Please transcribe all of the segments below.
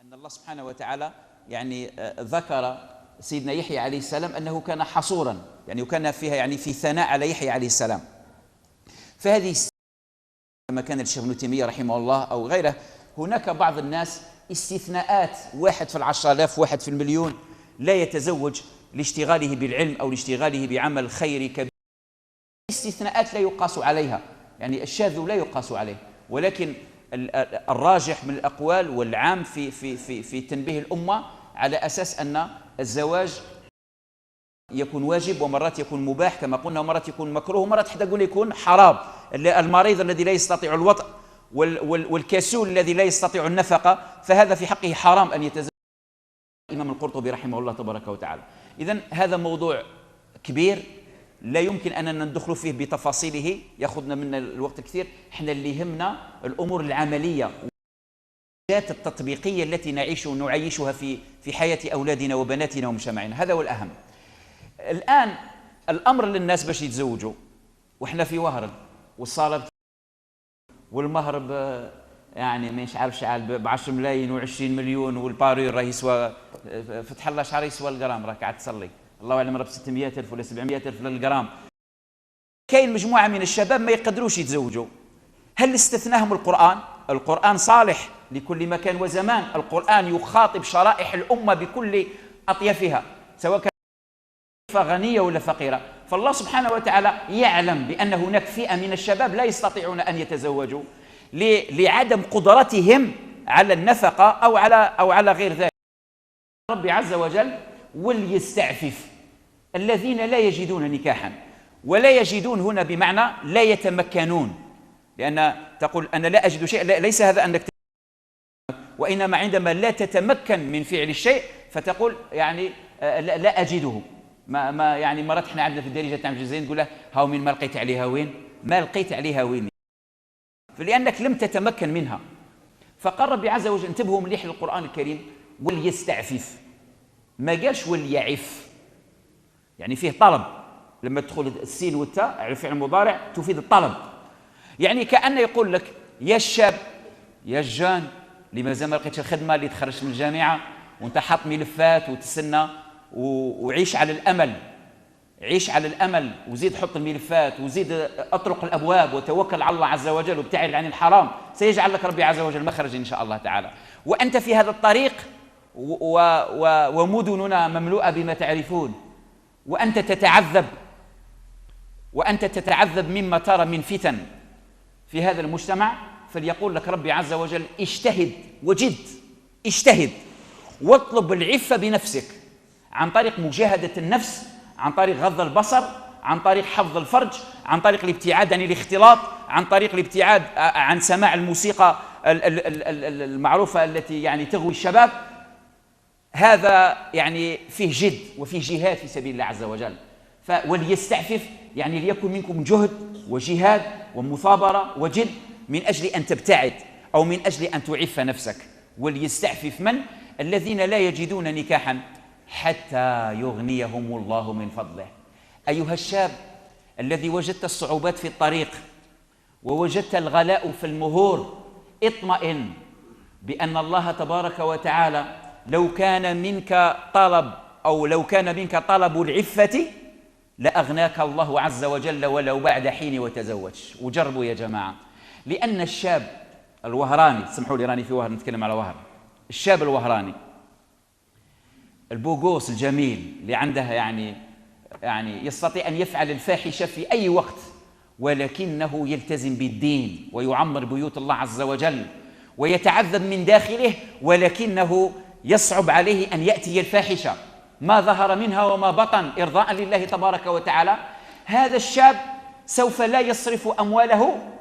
أن الله سبحانه وتعالى يعني ذكر سيدنا يحيى عليه السلام أنه كان حصورا، يعني وكان فيها يعني في ثناء على يحيى عليه السلام. فهذه كما كان الشيخ ابن تيمية رحمه الله أو غيره، هناك بعض الناس استثناءات، واحد في 10,000 واحد في المليون لا يتزوج لاشتغاله بالعلم أو لاشتغاله بعمل خيري كبير. استثناءات لا يقاس عليها، يعني الشاذ لا يقاس عليه، ولكن الراجح من الأقوال والعام في تنبيه الأمة على أساس أن الزواج يكون واجب ومرات يكون مباح كما قلنا، ومرات يكون مكروه، ومرات حتى نقول يكون حرام. المريض الذي لا يستطيع الوطء والكسول الذي لا يستطيع النفقة، فهذا في حقه حرام أن يتزوج. الإمام القرطبي رحمه الله تبارك وتعالى. إذن هذا موضوع كبير لا يمكن أننا ندخل فيه بتفاصيله، يأخذنا منا الوقت الكثير. احنا اللي يهمنا الأمور العملية التطبيقية التي نعيشها في حياة أولادنا وبناتنا ومجتمعنا، هذا هو الأهم. الآن الأمر للناس باش يتزوجوا، وإحنا في وهران والصالة والمهر يعني مش عارف شحال ب 10 ملايين و20 مليون، والبارير راه يسوى فتح الله شحال يسوى الجرام، راك قاعد تصلي الله اعلم راه ب 600,000 ولا 700,000 للجرام. كاين مجموعة من الشباب ما يقدروش يتزوجوا. هل استثناهم القرآن؟ القرآن صالح لكل مكان وزمان، القرآن يخاطب شرائح الأمة بكل أطيافها سواء كانت غنية ولا فقيرة. فالله سبحانه وتعالى يعلم بأن هناك فئة من الشباب لا يستطيعون أن يتزوجوا لعدم قدرتهم على النفقة أو على غير ذلك. ربي عز وجل وليستعفف الذين لا يجدون نكاحا. ولا يجدون هنا بمعنى لا يتمكنون، لأن تقول أنا لا أجد شيء، ليس هذا أنك وإنما عندما لا تتمكن من فعل الشيء فتقول يعني لا أجده. ما يعني مرات احنا عندنا في الدارجة تاع الجزائر نقول له هاو من ما لقيت عليها وين؟ ما لقيت عليها وين؟ فلأنك لم تتمكن منها. فقال ربي عز وجل، انتبهوا مليح للقرآن الكريم، وليستعفف، ما قالش وليعف. يعني فيه طلب، لما تدخل السين والتاء على الفعل المضارع تفيد الطلب. يعني كأنه يقول لك يا الشاب يا الجان اللي مازال ما لقيتش الخدمة، اللي تخرجت من الجامعة وانت حاط ملفات وتسنى وعيش على الأمل، عيش على الأمل وزيد حط الملفات وزيد أطرق الأبواب وتوكل على الله عز وجل وابتعد عن الحرام، سيجعل لك ربي عز وجل مخرج إن شاء الله تعالى. وأنت في هذا الطريق ومدننا مملوءة بما تعرفون، وأنت تتعذب مما ترى من فتن في هذا المجتمع، فليقول لك ربي عز وجل اجتهد وجد، اجتهد واطلب العفة بنفسك عن طريق مجاهدة النفس، عن طريق غض البصر، عن طريق حفظ الفرج، عن طريق الابتعاد عن الاختلاط، عن طريق الابتعاد عن سماع الموسيقى المعروفة التي يعني تغوي الشباب. هذا يعني فيه جد وفيه جهاد في سبيل الله عز وجل. وليستعفف يعني ليكن منكم جهد وجهاد ومثابرة وجد من أجل أن تبتعد أو من أجل أن تعف نفسك. وليستعفف من؟ الذين لا يجدون نكاحا حتى يغنيهم الله من فضله. أيها الشاب الذي وجدت الصعوبات في الطريق ووجدت الغلاء في المهور، اطمئن بأن الله تبارك وتعالى لو كان منك طلب العفة لأغناك الله عز وجل ولو بعد حين وتزوج. وجربوا يا جماعة، لأن الشاب الوهراني، سمحوا لي راني في وهر نتكلم على وهر، الشاب الوهراني البوغوس الجميل اللي عنده يعني يستطيع أن يفعل الفاحشة في أي وقت، ولكنه يلتزم بالدين ويعمر بيوت الله عز وجل ويتعذب من داخله، ولكنه يصعب عليه أن يأتي الفاحشة ما ظهر منها وما بطن إرضاء لله تبارك وتعالى. هذا الشاب سوف لا يصرف أمواله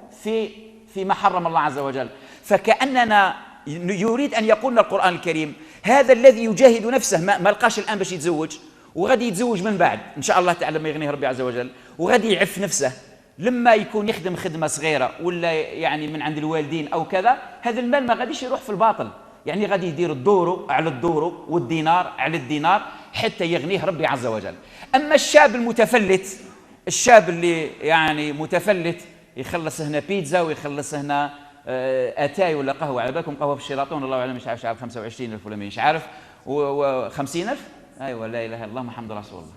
في ما حرم الله عز وجل. فكأننا يريد أن يقولنا القرآن الكريم هذا الذي يجاهد نفسه ما لقاش الآن باش يتزوج، وغادي يتزوج من بعد إن شاء الله تعالى ما يغنيه ربي عز وجل، وغادي يعف نفسه لما يكون يخدم خدمة صغيرة ولا يعني من عند الوالدين أو كذا، هذا المال ما غاديش يروح في الباطل، يعني غادي يدير الدور على الدور والدينار على الدينار حتى يغنيه ربي عز وجل. أما الشاب المتفلت، الشاب اللي يعني متفلت يخلص هنا بيتزا ويخلص هنا اتاي ولا قهوه، على بالكم قهوه في الشيراطون الله اعلم، مش عارف 25,000 ولا مش عارف، و50,000. ايوه لا اله الا الله محمد رسول الله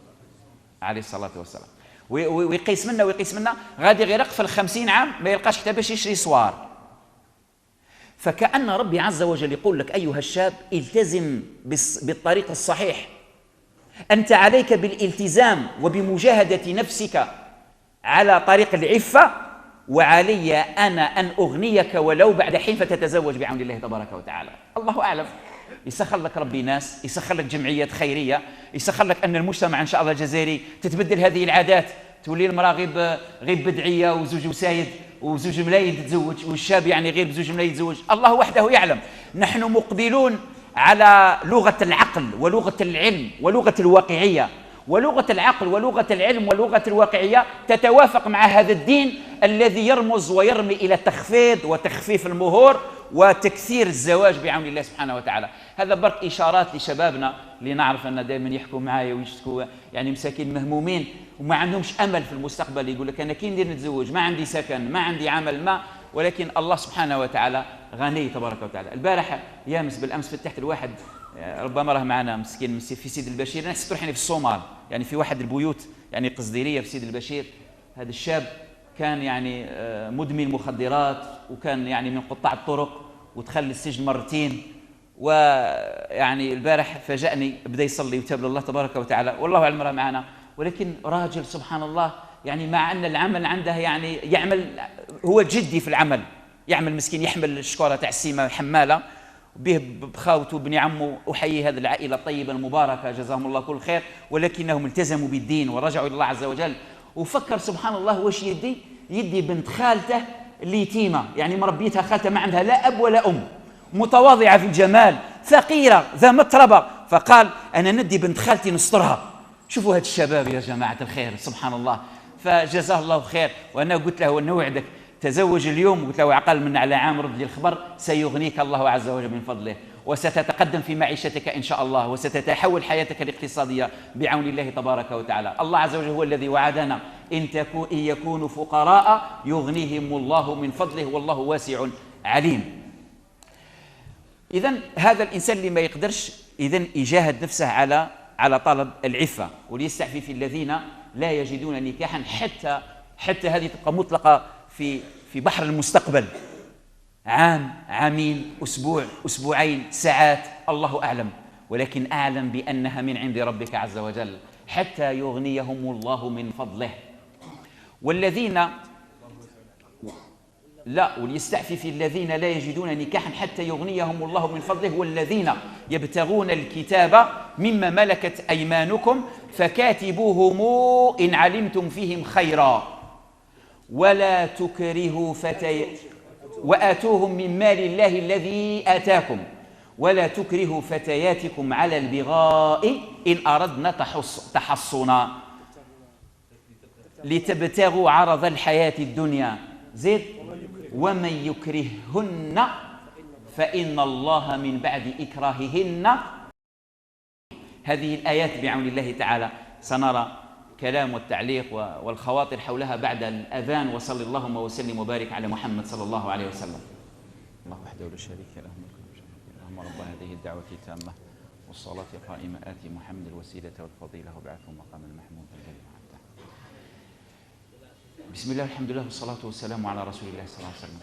عليه الصلاه والسلام. ويقيس منا ويقيس منا، غادي غير يقفل 50 عام ما يلقاش حتى باش يشري صوار. فكأن ربي عز وجل يقول لك أيها الشاب التزم بالطريق الصحيح، أنت عليك بالالتزام وبمجاهدة نفسك على طريق العفة، وعلي أنا أن أغنيك ولو بعد حين فتتزوج بعون الله تبارك وتعالى. الله أعلم، يسخر لك ربي ناس، يسخر لك جمعيات خيرية، يسخر لك أن المجتمع إن شاء الله الجزائري تتبدل هذه العادات، تولي المرأة غير بدعية وزوج وسايد وزوج ملايين تتزوج، والشاب يعني غير بزوج ملايين يتزوج. الله وحده يعلم. نحن مقبلون على لغة العقل ولغة العلم ولغة الواقعية، ولغة العقل ولغة العلم ولغة الواقعية تتوافق مع هذا الدين الذي يرمز ويرمي إلى التخفيض وتخفيف المهور وتكثير الزواج بعون الله سبحانه وتعالى. هذا برك إشارات لشبابنا اللي نعرف أن دائما يحكوا معايا ويشتكوا، يعني مساكين مهمومين وما عندهمش أمل في المستقبل. يقول لك أنا كي ندير نتزوج، ما عندي سكن، ما عندي عمل، ما، ولكن الله سبحانه وتعالى غني تبارك وتعالى. البارحة يامس بالأمس فتحت الواحد، ربما راه معنا مسكين في سيد البشير، ناس تروحني في الصومال، يعني في واحد البيوت يعني قصديرية في سيد البشير. هذا الشاب كان يعني مدمن مخدرات، وكان يعني من قطاع الطرق، ودخل السجن مرتين. ويعني البارح فاجأني، بدا يصلي وتاب لله تبارك وتعالى، والله اعلم راه معنا، ولكن راجل سبحان الله، يعني مع ان العمل عنده يعني يعمل، هو جدي في العمل، يعمل مسكين، يحمل الشكوره تاع السيمه حماله به بخاوته وبني عمه. احيي هذه العائله الطيبه المباركه جزاهم الله كل خير، ولكنهم التزموا بالدين ورجعوا الى الله عز وجل. وفكر سبحان الله واش يدي بنت خالته اليتيمه، يعني مربيتها خالته ما عندها لا اب ولا ام، متواضعه في الجمال، فقيره ذا متربه، فقال انا ندي بنت خالتي نسترها. شوفوا هاد الشباب يا جماعه الخير سبحان الله، فجزاه الله خير. وانا قلت له نوعدك تزوج اليوم، قلت له عقل من على عام رد لي الخبر، سيغنيك الله عز وجل من فضله، وستتقدم في معيشتك إن شاء الله، وستتحول حياتك الاقتصادية بعون الله تبارك وتعالى. الله عز وجل هو الذي وعدنا إن يكونوا فقراء يغنيهم الله من فضله والله واسع عليم. إذن هذا الإنسان اللي ما يقدرش إذن يجاهد نفسه على طلب العفة، وليستعفف الذين لا يجدون نكاحا، حتى هذه تبقى مطلقة في بحر المستقبل، عام، عامين، أسبوع، أسبوعين، ساعات، الله أعلم، ولكن أعلم بأنها من عند ربك عز وجل، حتى يغنيهم الله من فضله. والذين لا، وليستعفف الذين لا يجدون نكاحا حتى يغنيهم الله من فضله، والذين يبتغون الكتاب مما ملكت أيمانكم فكاتبوهم إن علمتم فيهم خيرا ولا تكرهوا وآتوهم من مال الله الذي آتاكم ولا تكرهوا فتياتكم على البغاء إن أردنا تحصنا لتبتغوا عرض الحياة الدنيا. زيد ومن يكرههن فإن الله من بعد إكراههن. هذه الآيات بعون الله تعالى سنرى كلام والتعليق والخواطر حولها بعد الأذان. وصلى اللهم وسلم وبارك على محمد صلى الله عليه وسلم. الله وحده لا شريك له، اللهم رب هذه الدعوة التامة والصلاة القائمة آتي محمد الوسيلة والفضيلة وابعثه مقاما محمودا الذي وعدته. بسم الله الحمد لله والصلاة والسلام على رسول الله صلى الله عليه وسلم.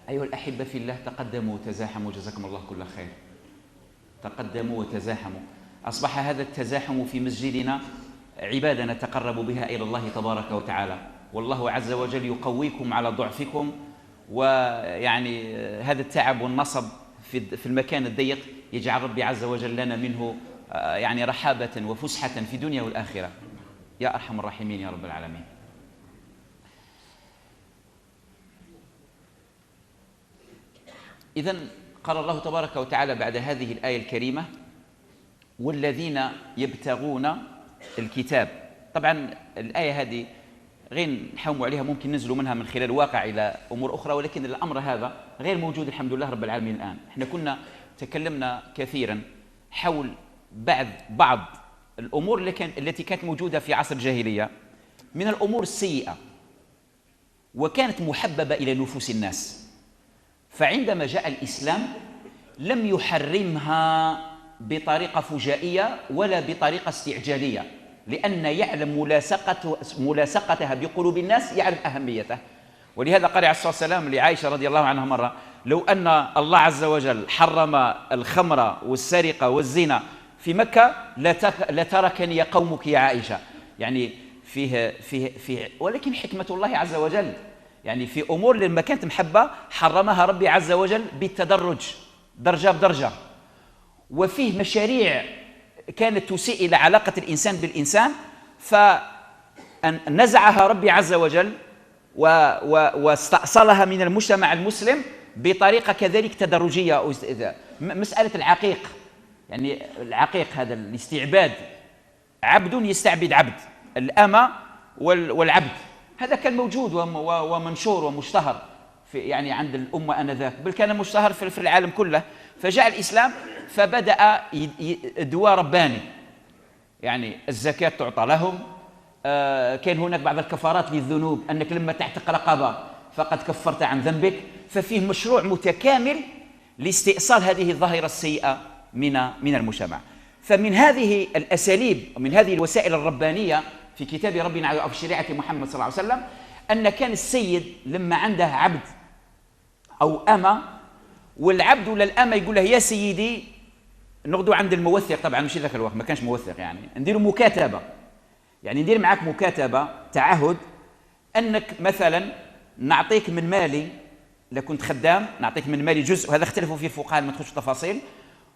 أيها الأحبة في الله، تقدموا وتزاحموا جزاكم الله كل خير. تقدموا وتزاحموا. أصبح هذا التزاحم في مسجدنا عبادة نتقرب بها إلى الله تبارك وتعالى، والله عز وجل يقويكم على ضعفكم. ويعني هذا التعب والنصب في المكان الضيق يجعل ربي عز وجل لنا منه يعني رحابة وفسحة في الدنيا والآخرة، يا أرحم الراحمين يا رب العالمين. إذن قال الله تبارك وتعالى بعد هذه الآية الكريمة: والذين يبتغون الكتاب. طبعا الآية هذه غير نحوموا عليها، ممكن ننزلوا منها من خلال الواقع إلى أمور أخرى، ولكن الأمر هذا غير موجود الحمد لله رب العالمين الآن. احنا كنا تكلمنا كثيرا حول بعض الأمور التي كانت موجودة في عصر الجاهلية من الأمور السيئة، وكانت محببة إلى نفوس الناس. فعندما جاء الإسلام لم يحرمها بطريقة فجائية ولا بطريقة استعجالية، لأن يعلم ملاصقتها بقلوب الناس، يعرف أهميته. ولهذا قال عليه الصلاة والسلام لعائشة رضي الله عنها مرة: لو أن الله عز وجل حرم الخمر والسرقة والزنا في مكة لتركني قومك يا عائشة. يعني فيه ولكن حكمة الله عز وجل، يعني في أمور لما كانت محبة حرمها ربي عز وجل بالتدرج، درجة بدرجة. وفيه مشاريع كانت تسيء إلى علاقة الإنسان بالإنسان، فنزعها ربي عز وجل واستأصلها من المجتمع المسلم بطريقة كذلك تدرجية. مسألة العقيق، يعني العقيق هذا الاستعباد، عبد يستعبد عبد، الأمة والعبد، هذا كان موجود ومنشور ومشتهر في يعني عند الأمة آنذاك، بل كان مشتهر في العالم كله. فجاء الإسلام فبدأ دواء رباني، يعني الزكاة تعطى لهم، كان هناك بعض الكفارات للذنوب، أنك لما تعتق رقبة فقد كفرت عن ذنبك. ففيه مشروع متكامل لاستئصال هذه الظاهرة السيئة من المجتمع. فمن هذه الأساليب ومن هذه الوسائل الربانية في كتاب ربنا أو في شريعة محمد صلى الله عليه وسلم، أن كان السيد لما عنده عبد أو أمة، والعبد ولا الأمة يقول له: يا سيدي، نغدو عند الموثق، طبعا مش ذاك الوقت ما كانش موثق، يعني نديروا مكاتبة، يعني ندير معك مكاتبة تعهد أنك مثلا نعطيك من مالي، إذا كنت خدام نعطيك من مالي جزء، وهذا اختلفوا فيه الفقهاء ما تخش تفاصيل،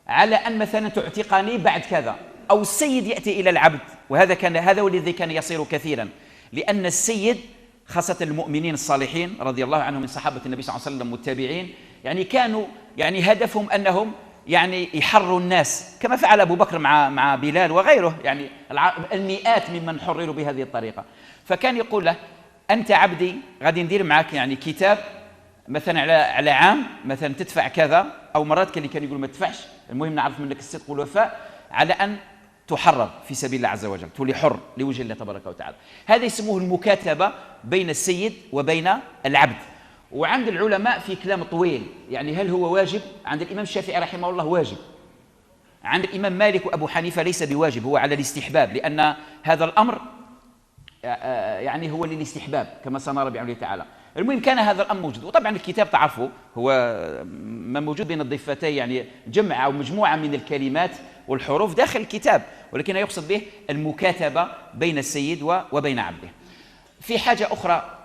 على أن مثلا تعتقني بعد كذا. أو السيد يأتي إلى العبد، هذا هو الذي كان يصير كثيرا، لأن السيد خاصة المؤمنين الصالحين رضي الله عنهم من صحابة النبي صلى الله عليه وسلم والتابعين، يعني كانوا يعني هدفهم أنهم يعني يحرروا الناس، كما فعل أبو بكر مع بلال وغيره، يعني المئات ممن حرروا بهذه الطريقة. فكان يقول له: أنت عبدي، غادي ندير معك يعني كتاب مثلا على عام، مثلا تدفع كذا، أو مرات كان يقول ما تدفعش، المهم نعرف منك الصدق والوفاء، على أن تحرر في سبيل الله عز وجل، تولي حر لوجه الله تبارك وتعالى. هذا يسموه المكاتبة بين السيد وبين العبد. وعند العلماء في كلام طويل، يعني هل هو واجب؟ عند الإمام الشافعي رحمه الله واجب، عند الإمام مالك وأبو حنيفة ليس بواجب، هو على الاستحباب، لأن هذا الأمر يعني هو للاستحباب كما سنرى بعون الله تعالى. المهم كان هذا الأمر موجود. وطبعا الكتاب تعرفه هو ما موجود بين الضفتين، يعني جمع أو مجموعة من الكلمات والحروف داخل الكتاب، ولكن يقصد به المكاتبة بين السيد وبين عبده. في حاجة أخرى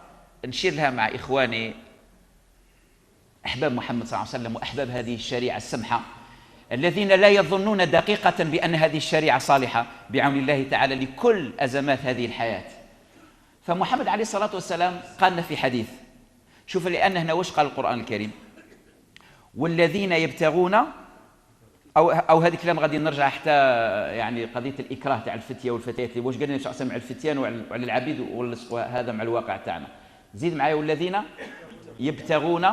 نشير لها مع إخواني أحباب محمد صلى الله عليه وسلم وأحباب هذه الشريعة السمحة، الذين لا يظنون دقيقة بأن هذه الشريعة صالحة بعون الله تعالى لكل أزمات هذه الحياة. فمحمد عليه الصلاة والسلام قالنا في حديث، شوف لأن هنا وش قال القرآن الكريم: والذين يبتغون، أو هذه الكلام غادي نرجع حتى يعني قضية الإكراه تاع الفتية والفتيات، اللي واش قال النبي صلى الله عليه وسلم على الفتيان وعلى العبيد، وهذا مع الواقع تاعنا. زيد معايا: والذين يبتغون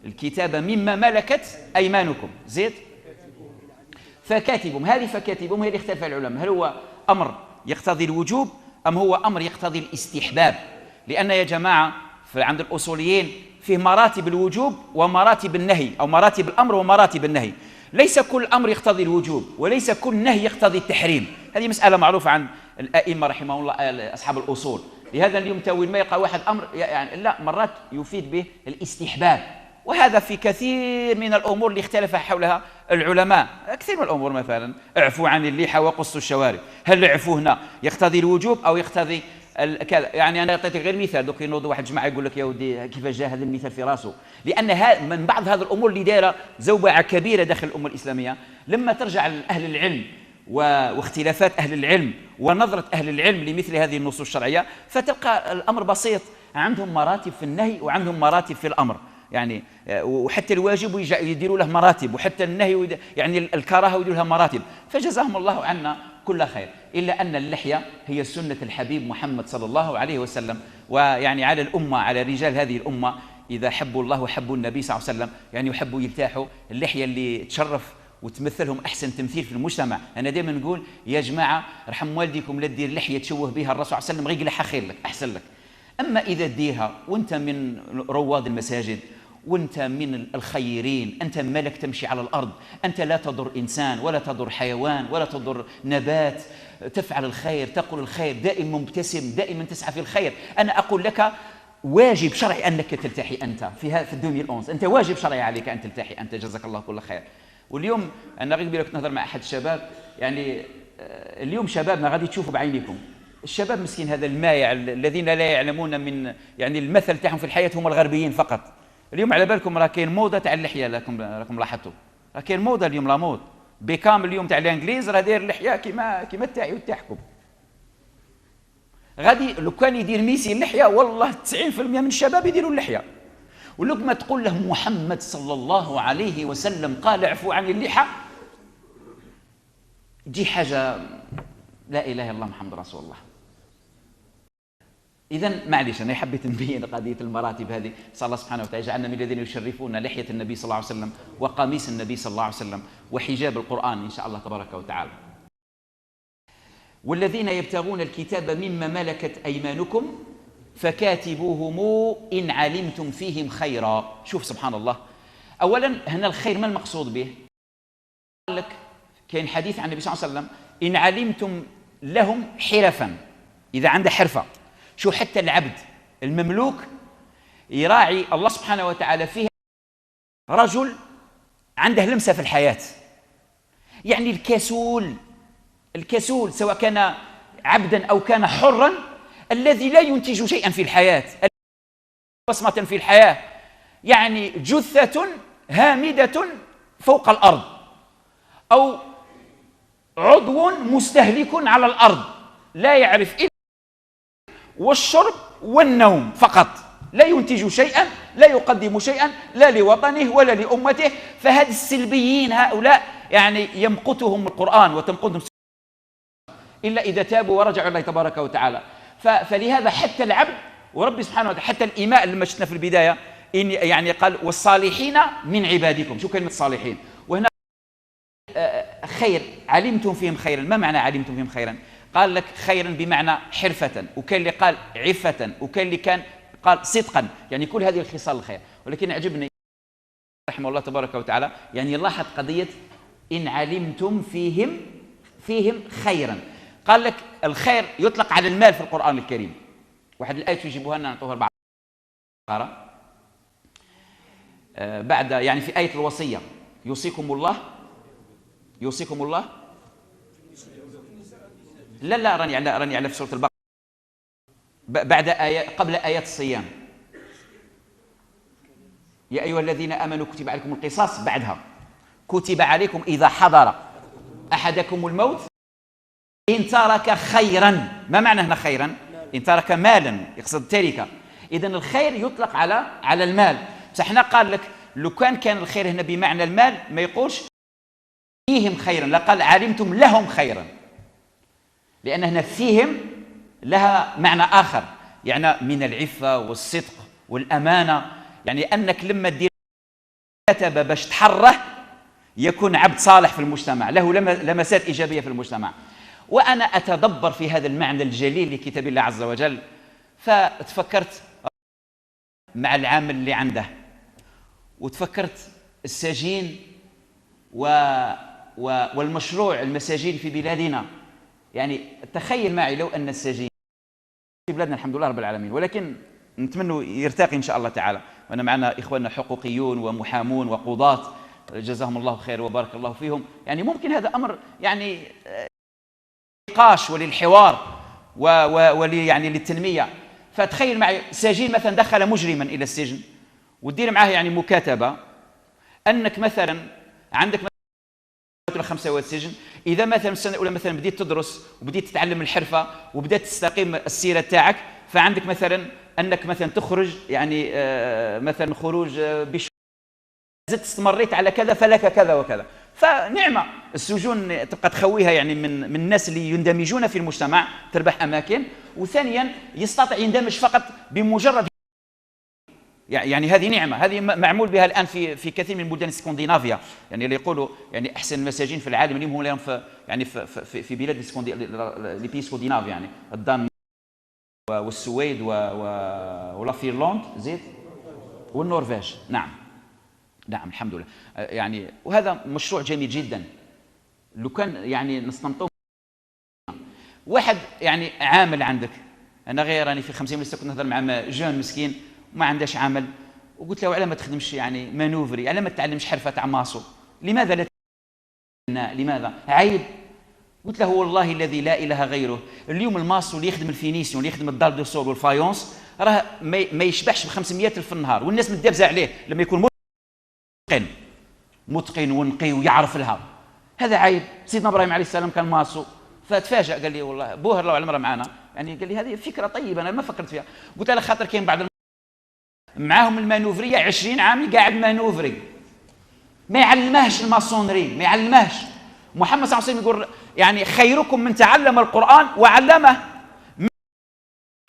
الكتاب مما ملكت أيمانكم، زيد فكاتبهم. هذه فكاتبهم هي اللي اختلف العلماء، هل هو أمر يقتضي الوجوب أم هو أمر يقتضي الاستحباب؟ لأن يا جماعة عند الأصوليين فيه مراتب الوجوب ومراتب النهي، أو مراتب الأمر ومراتب النهي. ليس كل أمر يقتضي الوجوب، وليس كل نهي يقتضي التحريم. هذه مسألة معروفة عن الأئمة رحمه الله أصحاب الأصول. لهذا اليوم تاويل ما يقع واحد أمر يعني لا، مرات يفيد به الاستحباب، وهذا في كثير من الأمور اللي اختلف حولها العلماء. كثير من الأمور مثلا اعفوا عن اللحى وقصوا الشوارب، هل العفو هنا يقتضي الوجوب أو يقتضي كذا؟ يعني أنا أعطيتك غير مثال، دوك ينوض واحد جماعة يقول لك: يا ودي كيفاش جاء هذا المثال في راسه؟ لأن من بعض هذه الأمور اللي دايرة زوبعة كبيرة داخل الأمة الإسلامية، لما ترجع لأهل العلم واختلافات أهل العلم ونظرة أهل العلم لمثل هذه النصوص الشرعية، فتلقى الأمر بسيط، عندهم مراتب في النهي وعندهم مراتب في الأمر، يعني وحتى الواجب يديروا له مراتب، وحتى النهي يعني الكراهة يديروا لها مراتب. فجزاهم الله عنا كل خير، إلا أن اللحية هي سنة الحبيب محمد صلى الله عليه وسلم، ويعني على الأمة، على رجال هذه الأمة، إذا حبوا الله وحبوا النبي صلى الله عليه وسلم، يعني يحبوا يلتاحوا اللحية اللي تشرف وتمثلهم أحسن تمثيل في المجتمع. أنا دائما نقول يا جماعة رحم والديكم لا دير لحية تشوه بها الرسول صلى الله عليه وسلم، غير لها خير لك، أحسن لك. أما إذا ديرها وأنت من رواد المساجد وانت من الخيرين، انت ملك تمشي على الارض، انت لا تضر انسان ولا تضر حيوان ولا تضر نبات، تفعل الخير، تقول الخير، دائما مبتسم، دائما تسعى في الخير. انا اقول لك واجب شرعي انك تلتحي انت في 2011، انت واجب شرعي عليك ان تلتحي انت، جزاك الله كل خير. واليوم انا قبل كنت نهضر مع احد الشباب، يعني اليوم شبابنا غادي تشوفوا بعينيكم، الشباب مسكين هذا المايع الذين لا يعلمون من يعني المثل تاعهم في الحياه هم الغربيين فقط. اليوم على بالكم راه كاين موضه تاع اللحيه، راكم لاحظتوا، راه كاين موضه اليوم، لا موض بيكام اليوم تاع الانجليز راه داير اللحيه كيما تاعي وتاعكم. غادي لو كان يدير ميسي اللحيه والله 90% من الشباب يديروا اللحيه. ولو ما تقول له محمد صلى الله عليه وسلم قال اعفوا عن اللحى، دي حاجه لا اله الا الله محمد رسول الله. إذا معليش أنا حبيت نبين قضية المراتب هذه، صلى الله سبحانه وتعالى يجعلنا من الذين يشرفون لحية النبي صلى الله عليه وسلم وقميص النبي صلى الله عليه وسلم وحجاب القرآن إن شاء الله تبارك وتعالى. والذين يبتغون الكتاب مما ملكت أيمانكم فكاتبوهم إن علمتم فيهم خيرا. شوف سبحان الله، أولا هنا الخير ما المقصود به؟ قال لك كاين حديث عن النبي صلى الله عليه وسلم إن علمتم لهم حرفا، إذا عنده حرفة. شو حتى العبد المملوك يراعي الله سبحانه وتعالى فيه رجل عنده لمسة في الحياة، يعني الكسول سواء كان عبدا أو كان حرا، الذي لا ينتج شيئا في الحياة، بصمة في الحياة، يعني جثة هامدة فوق الأرض أو عضو مستهلك على الأرض لا يعرف إلا والشرب والنوم فقط، لا ينتج شيئا، لا يقدم شيئا لا لوطنه ولا لأمته. فهذه السلبيين هؤلاء يعني يمقتهم القرآن وتمقتهم إلا إذا تابوا ورجعوا الله تبارك وتعالى. فلهذا حتى العبد وربي سبحانه وتعالى، حتى الإيماء لما شفنا في البداية إن يعني قال والصالحين من عبادكم. شو كلمة الصالحين؟ وهنا خير علمتم فيهم خيرا. ما معنى علمتم فيهم خيرا؟ قال لك خيرا بمعنى حرفة، وكان اللي قال عفة، وكان اللي كان قال صدقا، يعني كل هذه الخصال الخير. ولكن عجبني رحمه الله تبارك وتعالى يعني لاحظ قضية إن علمتم فيهم خيرا. قال لك الخير يطلق على المال في القرآن الكريم. واحد الآية يجيبوها لنا نعطوها بعض بعد يعني في آية الوصية يوصيكم الله لا راني على في سورة البقرة بعد قبل آيات الصيام. يا أيها الذين آمنوا كتب عليكم القصاص، بعدها كتب عليكم إذا حضر أحدكم الموت إن ترك خيرا. ما معنى هنا خيرا؟ إن ترك مالا، يقصد التركة. إذن الخير يطلق على المال. بصح هنا قال لك لو كان الخير هنا بمعنى المال ما يقولش فيهم خيرا، لا قال علمتم لهم خيرا، لأن هنا فيهم لها معنى آخر، يعني من العفة والصدق والأمانة، يعني أنك لما تدير كتب باش تحره يكون عبد صالح في المجتمع، له لمسات إيجابية في المجتمع. وأنا أتدبر في هذا المعنى الجليل لكتاب الله عز وجل، فتفكرت مع العامل اللي عنده، وتفكرت السجين والمشروع المساجين في بلادنا. يعني تخيل معي لو أن السجين في بلادنا الحمد لله رب العالمين، ولكن نتمنى يرتقي إن شاء الله تعالى، وأنا معنا إخواننا حقوقيون ومحامون وقضاة جزاهم الله خير وبارك الله فيهم. يعني ممكن هذا أمر يعني للنقاش وللحوار يعني للتنمية. فتخيل معي سجين مثلا دخل مجرما إلى السجن، وتدير معاه يعني مكاتبة أنك مثلا عندك مثلا 5 سنوات سجن، إذا مثلا السنة الأولى مثلا بديت تدرس وبديت تتعلم الحرفة وبدأت تستقيم السيرة تاعك، فعندك مثلا أنك مثلا تخرج يعني مثلا خروج زدت استمريت على كذا فلك كذا وكذا. فنعمة السجون تبقى تخويها يعني من الناس اللي يندمجون في المجتمع، تربح أماكن. وثانيا يستطيع يندمج فقط بمجرد يعني هذه نعمة، هذه معمول بها الآن في كثير من بلدان اسكندنافيا، يعني اللي يقولوا يعني أحسن المساجين في العالم اليوم هم اليوم في بلاد لي بي اسكندناف، يعني الدنمارك والسويد ولا فنلندا زيد والنرويج. نعم نعم الحمد لله. يعني وهذا مشروع جميل جدا. لو كان يعني نستنطوا واحد يعني عامل عندك، انا غير راني في 50 كنت نهضر مع جون مسكين وما عندهش عمل، وقلت له على ما تخدمش يعني مانوفري، على ما تتعلمش حرفه تاع ماسو، لماذا لا لماذا عيب؟ قلت له والله الذي لا اله غيره، اليوم الماسو اللي يخدم الفينيسيون اللي يخدم الدار دو سول والفايونس راه ما يشبعش ب 500 الف في النهار، والناس متدابزه عليه لما يكون متقن ونقي ويعرف لها. هذا عيب. سيدنا ابراهيم عليه السلام كان ماسو، فتفاجأ قال لي والله بوهر لو على المرة معنا، يعني قال لي هذه فكرة طيبة أنا ما فكرت فيها. قلت له خاطر كاين بعض معاهم المانوفرية 20 عام قاعد مانوفري، ما يعلمهش الماسونري، ما يعلمهش. محمد صلى الله عليه وسلم يقول يعني خيركم من تعلم القرآن وعلمه.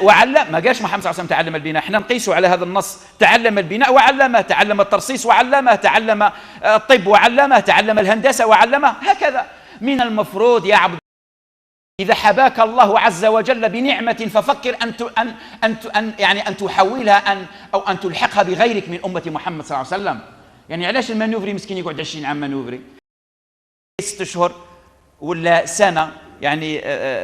وعلم، ما قالش محمد صلى الله عليه وسلم تعلم البناء، احنا نقيسوا على هذا النص، تعلم البناء وعلمه، تعلم الترصيص وعلمه، تعلم الطب وعلمه، تعلم الهندسة وعلمه، هكذا. من المفروض يا عبد إذا حباك الله عز وجل بنعمة ففكر أن تحولها أو أن تلحقها بغيرك من أمة محمد صلى الله عليه وسلم. يعني علاش المانوفري مسكين يقعد 20 عام مانوفري، 6 أشهر ولا سنة يعني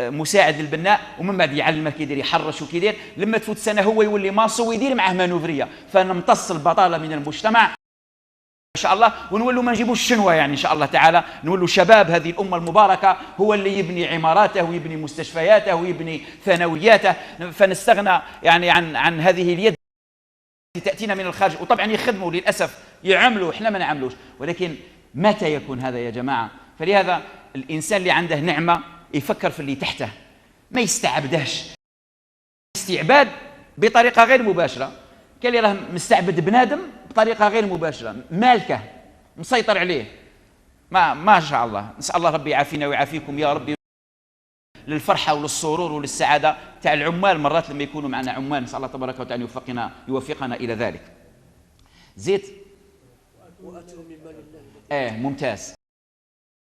مساعد للبناء، ومن بعد يعلمه كي يدير يحرش وكي يدير، لما تفوت سنة هو يولي ماسو ويدير معه مانوفرية، فنمتص البطالة من المجتمع إن شاء الله، ونولوا ما نجيبوش الشنوة يعني إن شاء الله تعالى، نولوا شباب هذه الأمة المباركة هو اللي يبني عماراته ويبني مستشفياته ويبني ثانوياته، فنستغنى يعني عن هذه اليد التي تأتينا من الخارج. وطبعا يخدموا للأسف، يعملوا، إحنا ما نعملوش، ولكن متى يكون هذا يا جماعة؟ فلهذا الإنسان اللي عنده نعمة يفكر في اللي تحته، ما يستعبدهش استعباد بطريقة غير مباشرة. كان اللي راه مستعبد بنادم بطريقة غير مباشرة، مالكه مسيطر عليه، ما شاء الله. نسأل الله ربي يعافينا ويعافيكم يا ربي، للفرحة وللسرور وللسعادة تاع العمال مرات لما يكونوا معنا عمال، نسأل الله تبارك وتعالى يوفقنا إلى ذلك. زيت ممتاز.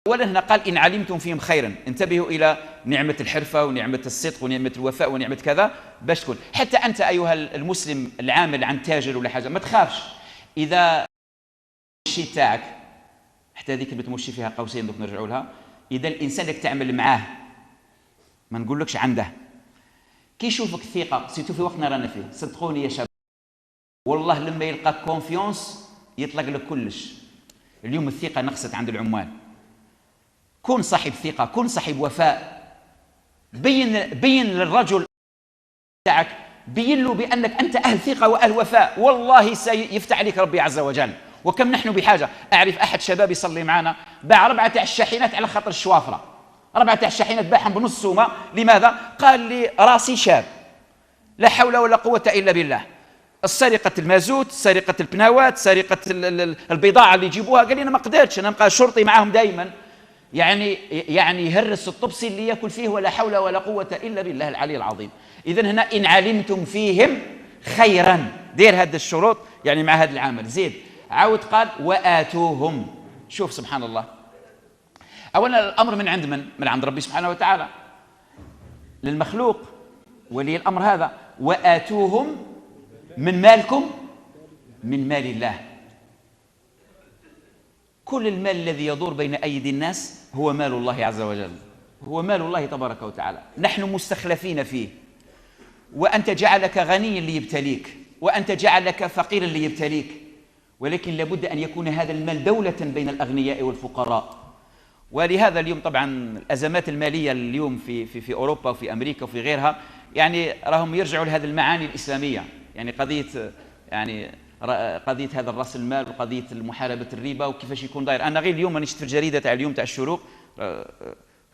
أولا هنا قال إن علمتم فيهم خيرا، انتبهوا إلى نعمة الحرفة ونعمة الصدق ونعمة الوفاء ونعمة كذا، باش تكون حتى أنت أيها المسلم العامل عن تاجر ولا حاجة ما تخافش. إذا الشيء تاعك حتى هذيك بتمشي فيها قوسين دوك نرجعوا لها، إذا الإنسان اللي تعمل معاه ما نقولكش عنده كي يشوفك ثقة، سيتو في وقتنا رانا فيه، صدقوني يا شباب والله لما يلقى كونفيونس يطلق لك كلش. اليوم الثقة نقصت عند العمال، كن صاحب ثقة، كن صاحب وفاء، بين للرجل تاعك، بين له بأنك أنت أهل ثقة وأهل وفاء، والله سيفتح عليك ربي عز وجل. وكم نحن بحاجة. أعرف أحد شباب يصلي معنا باع 4 تاع الشاحنات على خاطر الشوافرة، 4 تاع الشاحنات باعهم بنص سومة. لماذا؟ قال لي راسي شاب، لا حول ولا قوة إلا بالله، سرقة المازوت، سرقة البناوات، سرقة البضاعة اللي يجيبوها. قال لي أنا ما قدرتش، أنا نبقى شرطي معاهم دائما، يعني يهرس الطبسي اللي ياكل فيه، ولا حول ولا قوة إلا بالله العلي العظيم. إذن هنا إن علمتم فيهم خيرا، دير هذه الشروط يعني مع هذا العمل. زيد عاود قال وآتوهم. شوف سبحان الله، أولا الأمر من عند من عند ربي سبحانه وتعالى للمخلوق ولي الأمر هذا، وآتوهم من مالكم، من مال الله. كل المال الذي يدور بين أيدي الناس هو مال الله عز وجل، هو مال الله تبارك وتعالى، نحن مستخلفين فيه. وأنت جعلك غنيا ليبتليك، وأنت جعلك فقيرا ليبتليك، ولكن لابد أن يكون هذا المال دولة بين الأغنياء والفقراء. ولهذا اليوم طبعا الأزمات المالية اليوم في أوروبا وفي أمريكا وفي غيرها، يعني راهم يرجعوا لهذه المعاني الإسلامية، يعني قضية هذا الرأس المال وقضية محاربة الربا وكيفاش يكون داير. أنا غير اليوم أنا شفت في الجريدة تاع اليوم تاع الشروق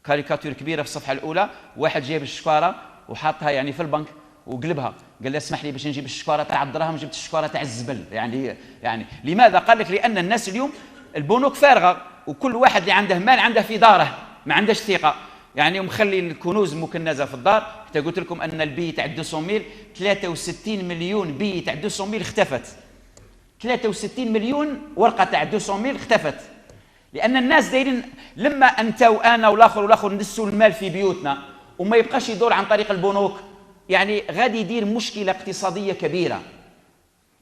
كاريكاتير كبيرة في الصفحة الأولى، واحد جايب الشكارة وحاطها يعني في البنك وقلبها، قال له اسمح لي باش نجيب الشكارة تاع الدراهم، جبت الشكارة تاع الزبل. يعني لماذا؟ قال لك لأن الناس اليوم البنوك فارغة، وكل واحد اللي عنده مال عنده في داره، ما عندهش ثقة، يعني ومخلي الكنوز مكنزة في الدار. حتى قلت لكم أن البي تاع 200 63 مليون بي تاع 200 اختفت، 63 مليون ورقة تاع 200 اختفت، لأن الناس دايرين لما أنت وأنا والآخر ندسوا المال في بيوتنا وما يبقاش يدور عن طريق البنوك، يعني غادي يدير مشكلة اقتصادية كبيرة.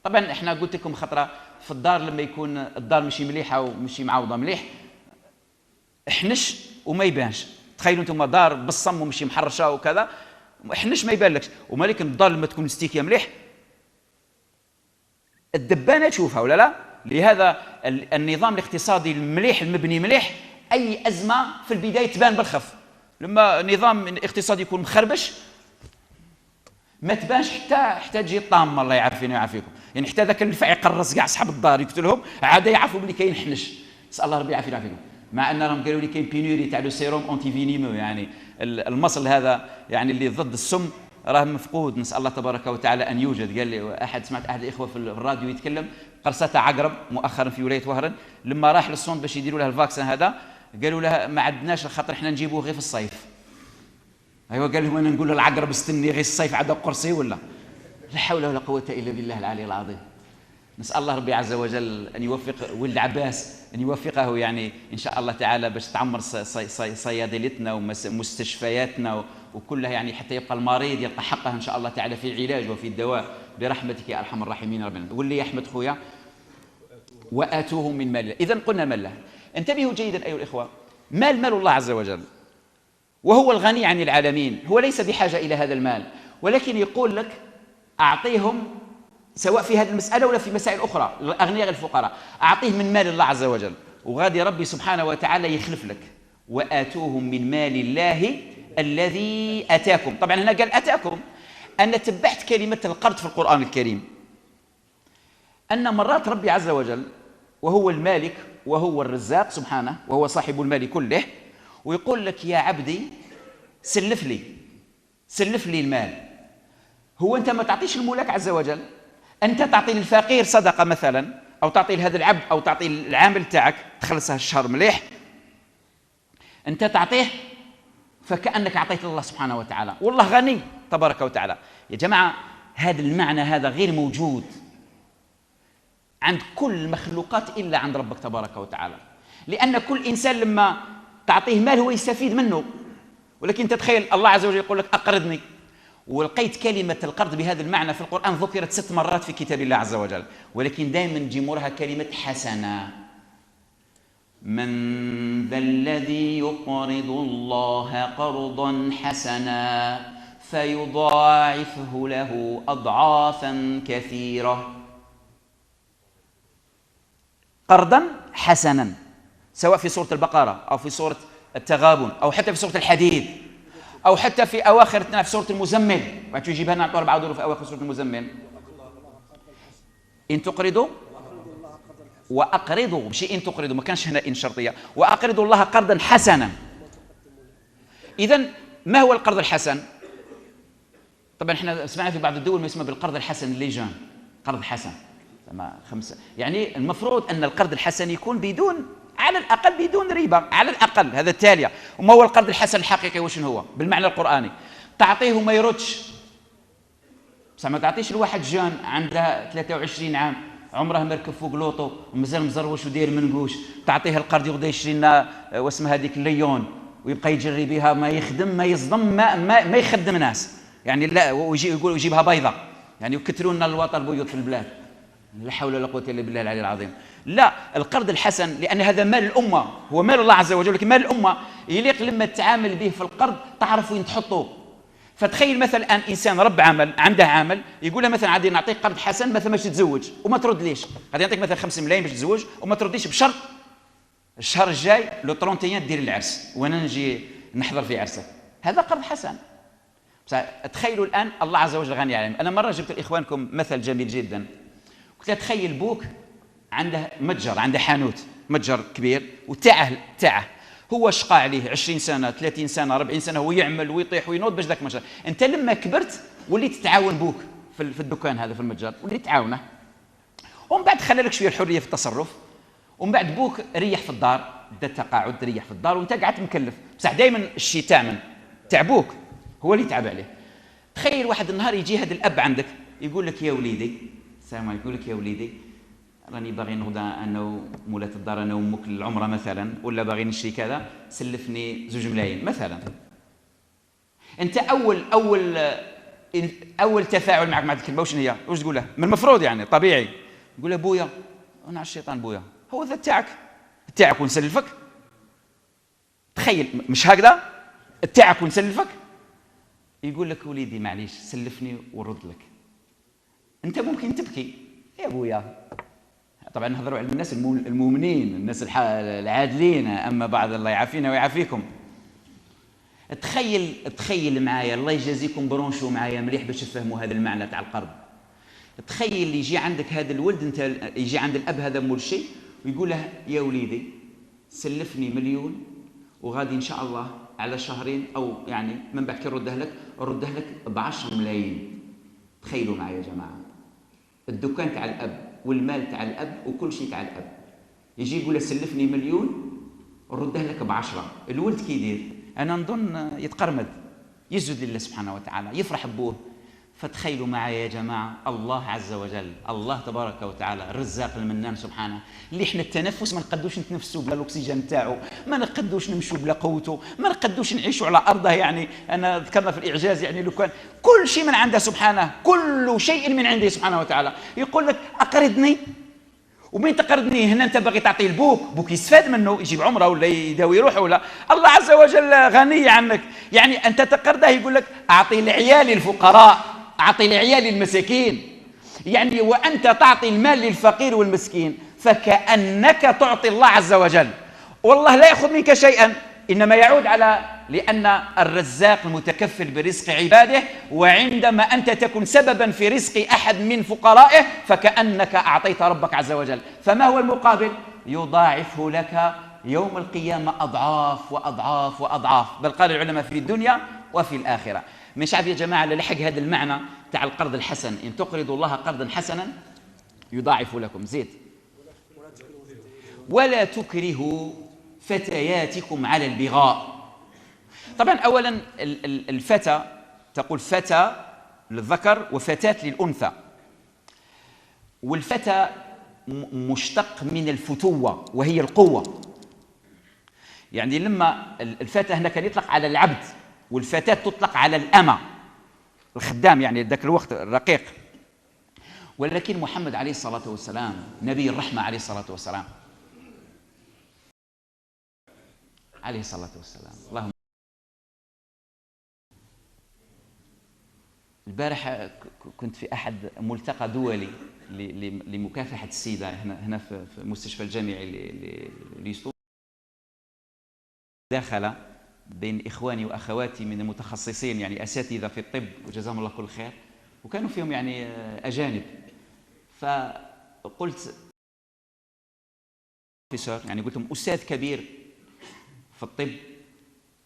طبعا احنا قلت لكم خطره في الدار لما يكون الدار ماشي مليحه وماشي معوضه مليح احنش وما يبانش. تخيلوا انتم دار بالصم ومشي محرشه وكذا احنش ما يبانلكش، ولكن الدار لما تكون مستيكيه مليح الدبانه تشوفها ولا لا. لهذا النظام الاقتصادي المليح المبني مليح اي ازمه في البدايه تبان بالخف. لما نظام اقتصادي يكون مخربش ما تبانش حتى تجي الطامه الله يعافينا ويعافيكم. يعني حتى ذاك النفع يقرص كاع اصحاب الدار يقتلهم عاد يعرفوا بلي كاين حنش. نسال الله ربي يعافينا ويعافيكم. مع ان راهم قالوا لي كاين بينوري تاع لو سيروم اونتي فينيمو، يعني المصل هذا يعني اللي ضد السم راه مفقود. نسال الله تبارك وتعالى ان يوجد. قال لي سمعت احد الاخوه في الراديو يتكلم قرصته عقرب مؤخرا في ولايه وهران، لما راح للصون باش يديروا له الفاكسين هذا قالوا له ما عندناش خاطر احنا نجيبوه غير في الصيف. ايوا قال لهم انا نقول له العقرب استني غير الصيف عاد قرصي ولا لا حول ولا قوه الا بالله العلي العظيم. نسال الله ربي عز وجل ان يوفق ولد عباس، ان يوفقه يعني ان شاء الله تعالى باش تعمر صيادلتنا ومستشفياتنا وكلها، يعني حتى يبقى المريض يلقى حقه ان شاء الله تعالى في العلاج وفي الدواء برحمتك يا ارحم الراحمين ربنا. واللي يا احمد خويا واتوهم من مال الله. اذا قلنا مال الله. انتبهوا جيدا ايها الاخوه، مال الله عز وجل وهو الغني عن العالمين، هو ليس بحاجه الى هذا المال، ولكن يقول لك اعطيهم سواء في هذه المساله ولا في مسائل اخرى الاغنياء الفقراء، اعطيه من مال الله عز وجل وغادي ربي سبحانه وتعالى يخلف لك. واتوهم من مال الله الذي اتاكم. طبعا هنا قال اتاكم. انا تبعت كلمه القرض في القران الكريم ان مرات ربي عز وجل وهو المالك وهو الرزاق سبحانه وهو صاحب المال كله، ويقول لك يا عبدي سلف لي المال. هو انت ما تعطيش الملاك عز وجل، انت تعطي للفقير صدقه مثلا، او تعطي لهذا العبد او تعطي العامل تاعك تخلصه الشهر مليح، انت تعطيه فكانك اعطيت الله سبحانه وتعالى، والله غني تبارك وتعالى. يا جماعه هذا المعنى هذا غير موجود عند كل المخلوقات الا عند ربك تبارك وتعالى، لان كل انسان لما تعطيه مال هو يستفيد منه، ولكن تتخيل الله عز وجل يقول لك اقرضني. ولقيت كلمة القرض بهذا المعنى في القرآن ذكرت 6 مرات في كتاب الله عز وجل، ولكن دائما نجي موراها كلمة حسنة. من ذا الذي يقرض الله قرضا حسنا فيضاعفه له أضعافا كثيرة. قرضا حسنا سواء في سورة البقرة أو في سورة التغابن أو حتى في سورة الحديد أو حتى في أواخر في سورة المزمل. بعد يجيبها لنا 4 دور في أواخر سورة المزمل. إن تقرضوا وأقرضوا بشيء، إن تقرضوا ما كانش هنا إن شرطية، وأقرضوا الله قرضا حسنا. إذن ما هو القرض الحسن؟ طبعا احنا سمعنا في بعض الدول ما يسمى بالقرض الحسن الليجان، قرض حسن 5. يعني المفروض أن القرض الحسن يكون بدون، على الأقل بدون ربا، على الأقل. هذا التالية. وما هو القرض الحسن الحقيقي وشنو هو بالمعنى القرآني؟ تعطيه وما يردش. بصح ما تعطيش لواحد جان عنده 23 عام عمره مركب فوق لوطو ومازال مزروش وداير منقوش، تعطيه القرض يغدا يشري لنا واسمها هذيك الليون ويبقى يجري بها، ما يخدم ما يصدم ما يخدم ناس، يعني لا، ويجي يقول يجيبها بيضة، يعني يكثروا لنا الوطن البيوت في البلاد. لا حول ولا قوة الا بالله العلي العظيم. لا، القرض الحسن لأن هذا مال الأمة، هو مال الله عز وجل، لكن مال الأمة يليق لما تتعامل به في القرض تعرف وين تحطه. فتخيل مثلا الآن إنسان رب عمل عنده عامل يقول له مثلا عادي نعطيك قرض حسن مثلا باش تتزوج وما ترد ليش، غادي نعطيك مثلا 5 ملايين باش تتزوج وما ترديش بشرط الشهر الجاي لو 31 دير العرس وانا نجي نحضر في عرسك. هذا قرض حسن. تخيلوا الآن الله عز وجل غني عليهم. أنا مرة جبت لإخوانكم مثل جميل جدا، قلت له تخيل بوك عنده متجر، عنده حانوت متجر كبير وتاعه هو شقى عليه 20 سنة 30 سنة 40 سنة هو يعمل ويطيح وينوض باش ذاك المتجر. أنت لما كبرت وليت تتعاون بوك في الدكان هذا في المتجر، وليت تعاونه، ومن بعد خلى لك شوية الحرية في التصرف، ومن بعد بوك ريح في الدار، بدا التقاعد تريح في الدار وانت قعدت مكلف، بصح دائما الشيء تاع بوك هو اللي يتعب عليه. تخيل واحد النهار يجي هذا الأب عندك يقول لك يا وليدي، السلام عليكم، يقول لك يا وليدي راني باغي نغدا انا ومولات الدار انا وامك للعمره مثلا، ولا باغي نشري كذا، سلفني 2 ملايين مثلا. انت اول اول تفاعل معك مع الكلمه واش هي؟ واش تقول له؟ من المفروض يعني طبيعي تقول له بويا، انا على الشيطان بويا، هو ذا تاعك ونسلفك. تخيل مش هكذا تاعك ونسلفك، يقول لك وليدي معليش سلفني ونرد لك. انت ممكن تبكي يا بويا، طبعا نهضروا على الناس المؤمنين، الناس العادلين، اما بعض الله يعافينا ويعافيكم. تخيل معايا، الله يجازيكم برونشوا معايا مليح باش تفهموا هذا المعنى تاع القرض. تخيل يجي عندك هذا الولد، انت يجي عند الاب هذا مول شيء ويقول له يا وليدي سلفني 1,000,000 وغادي ان شاء الله على شهرين او يعني من بعد كي نرده لك ب10 ملايين. تخيلوا معايا يا جماعه، الدكان تاع الاب والمال تاع الاب وكل شيء تاع الاب، يجي يقول له سلفني 1,000,000 ونرده لك ب10. الولد كي يدير؟ انا نظن يتقرمد، يسجد لله سبحانه وتعالى، يفرح بوه. فتخيلوا معايا يا جماعه، الله عز وجل، الله تبارك وتعالى الرزاق المنان سبحانه، اللي احنا التنفس ما نقدوش نتنفسوا بلا الاكسجين تاعو، ما نقدوش نمشوا بلا قوته، ما نقدوش نعيشوا على ارضه. يعني انا ذكرنا في الاعجاز يعني لو كان كل شيء من عنده سبحانه، كل شيء من عنده سبحانه وتعالى، يقول لك اقرضني، ومين تقرضني هنا انت باغي تعطيه بوك يستفاد منه، يجيب عمره ولا يداوي روحه، ولا الله عز وجل غني عنك. يعني انت تقرضه يقول لك اعطي لعيالي الفقراء، اعطي لعيالي المساكين. يعني وانت تعطي المال للفقير والمسكين فكانك تعطي الله عز وجل، والله لا ياخذ منك شيئا، انما يعود على، لأن الرزاق المتكفل برزق عباده، وعندما أنت تكون سببا في رزق أحد من فقرائه فكأنك أعطيت ربك عز وجل. فما هو المقابل؟ يضاعفه لك يوم القيامة أضعاف وأضعاف وأضعاف، بل قال العلماء في الدنيا وفي الآخرة. مش عارف يا جماعة للحق هذا المعنى تاع القرض الحسن، إن تقرضوا الله قرضا حسنا يضاعف لكم. زيد ولا تكرهوا فتياتكم على البغاء. طبعا اولا الفتى، تقول فتى للذكر وفتاة للانثى، والفتى مشتق من الفتوة وهي القوة. يعني لما الفتى هنا كان يطلق على العبد، والفتاة تطلق على الأمة الخدام، يعني ذاك الوقت الرقيق. ولكن محمد عليه الصلاة والسلام نبي الرحمة عليه الصلاة والسلام، عليه الصلاة والسلام. اللهم البارحة كنت في أحد ملتقى دولي لمكافحة السيدة هنا في المستشفى الجامعي ليسطو، داخل بين إخواني وأخواتي من المتخصصين، يعني أساتذة في الطب وجزاهم الله كل خير، وكانوا فيهم يعني أجانب. فقلت يعني قلت لهم أستاذ كبير في الطب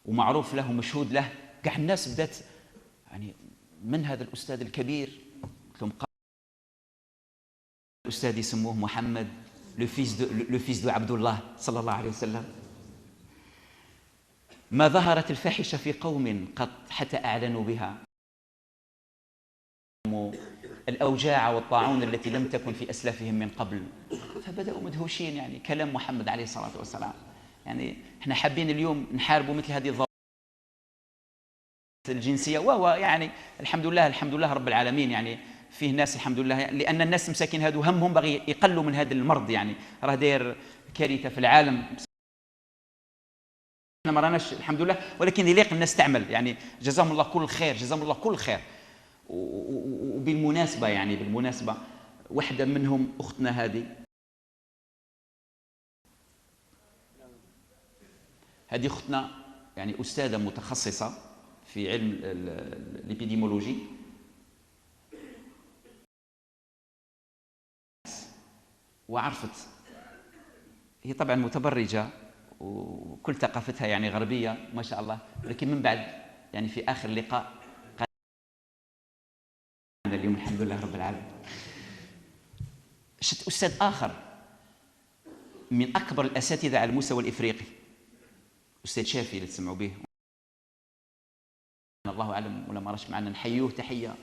ومعروف له ومشهود له، كاع الناس بدات يعني من هذا الأستاذ الكبير؟ قلت لهم الأستاذ يسموه محمد لو فيس دو عبد الله صلى الله عليه وسلم. ما ظهرت الفاحشة في قوم قط حتى أعلنوا بها، الأوجاع والطاعون التي لم تكن في أسلافهم من قبل، فبدأوا مدهوشين. يعني كلام محمد عليه الصلاة والسلام، يعني احنا حابين اليوم نحاربوا مثل هذه الظواهر الجنسية، وهو يعني الحمد لله رب العالمين، يعني فيه ناس الحمد لله، لأن الناس مساكين هادو همهم باغي يقلوا من هذا المرض، يعني راه داير كارثة في العالم، احنا ما راناش الحمد لله، ولكن يليق الناس تعمل، يعني جزاهم الله كل خير، جزاهم الله كل خير. وبالمناسبة يعني بالمناسبة واحدة منهم أختنا هذه أختنا يعني أستاذة متخصصة في علم الإبيديمولوجي، وعرفت هي طبعا متبرجة وكل ثقافتها يعني غربية ما شاء الله، لكن من بعد يعني في آخر لقاء قال اليوم الحمد لله رب العالمين. شفت أستاذ آخر من أكبر الأساتذة على المستوى الإفريقي، أستاذ شافي اللي تسمعوا به، الله أعلم ولا ما راش معنا، نحيوه تحية.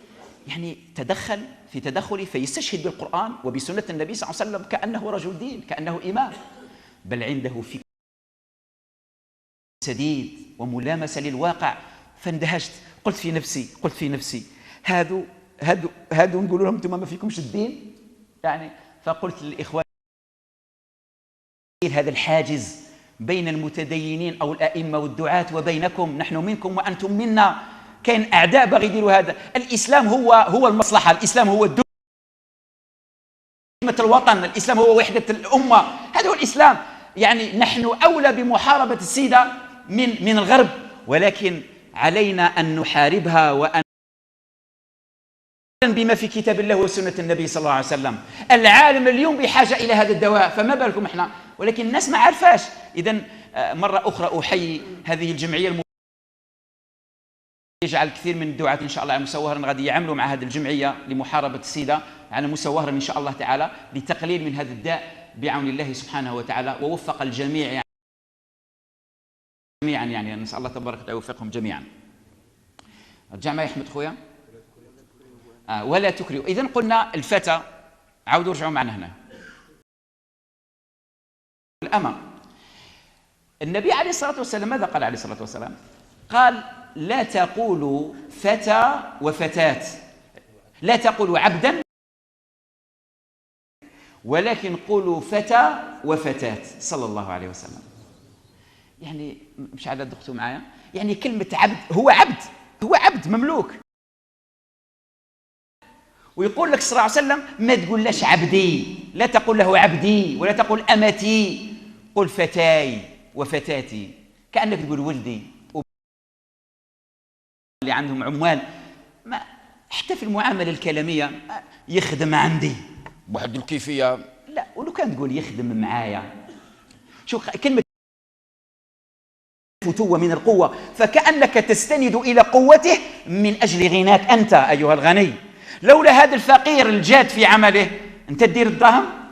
يعني تدخل في تدخله فيستشهد بالقرآن وبسنة النبي صلى الله عليه وسلم كأنه رجل دين، كأنه إمام، بل عنده فكر سديد وملامسة للواقع. فاندهشت، قلت في نفسي هادو نقول لهم انتم ما فيكمش الدين يعني. فقلت للاخوان هذا الحاجز بين المتدينين او الائمه والدعاة وبينكم، نحن منكم وانتم منا. كاين اعداء باغي يديروا هذا. الاسلام هو المصلحه، الاسلام هو الدين، الوطن، الاسلام هو وحده الامه، هذا هو الاسلام. يعني نحن اولى بمحاربه السيده من الغرب، ولكن علينا ان نحاربها وان بما في كتاب الله وسنه النبي صلى الله عليه وسلم. العالم اليوم بحاجه الى هذا الدواء، فما بالكم احنا؟ ولكن الناس ما عارفاش. اذا مره اخرى احيي هذه الجمعيه يجعل كثير من الدعاة ان شاء الله على مسوهرا غادي يعملوا مع هذه الجمعيه لمحاربه السيده على مسوهرا ان شاء الله تعالى، لتقليل من هذا الداء بعون الله سبحانه وتعالى. ووفق الجميع يعني نسال الله تبارك وتعالى يوفقهم جميعا. رجع معي احمد خويا. ولا تكرهوا. اذا قلنا الفتى، عاودوا رجعوا معنا هنا. الأمة، النبي عليه الصلاة والسلام ماذا قال عليه الصلاة والسلام؟ قال لا تقولوا فتى وفتاة، لا تقولوا عبدا، ولكن قولوا فتى وفتاة صلى الله عليه وسلم. يعني مش على دقتوا معايا؟ يعني كلمة عبد، هو عبد مملوك. ويقول لك صلى الله عليه وسلم ما تقولش عبدي، لا تقول له عبدي ولا تقول أمتي، قل فتاي وفتاتي، كأنك تقول ولدي. اللي عندهم عمال ما حتى في المعاملة الكلامية يخدم عندي بواحد الكيفية، لا، ولو كان تقول يخدم معايا. شوف كلمة فتوة من القوة، فكأنك تستند إلى قوته من أجل غناك أنت أيها الغني. لولا هذا الفقير الجاد في عمله أنت تدير الدراهم؟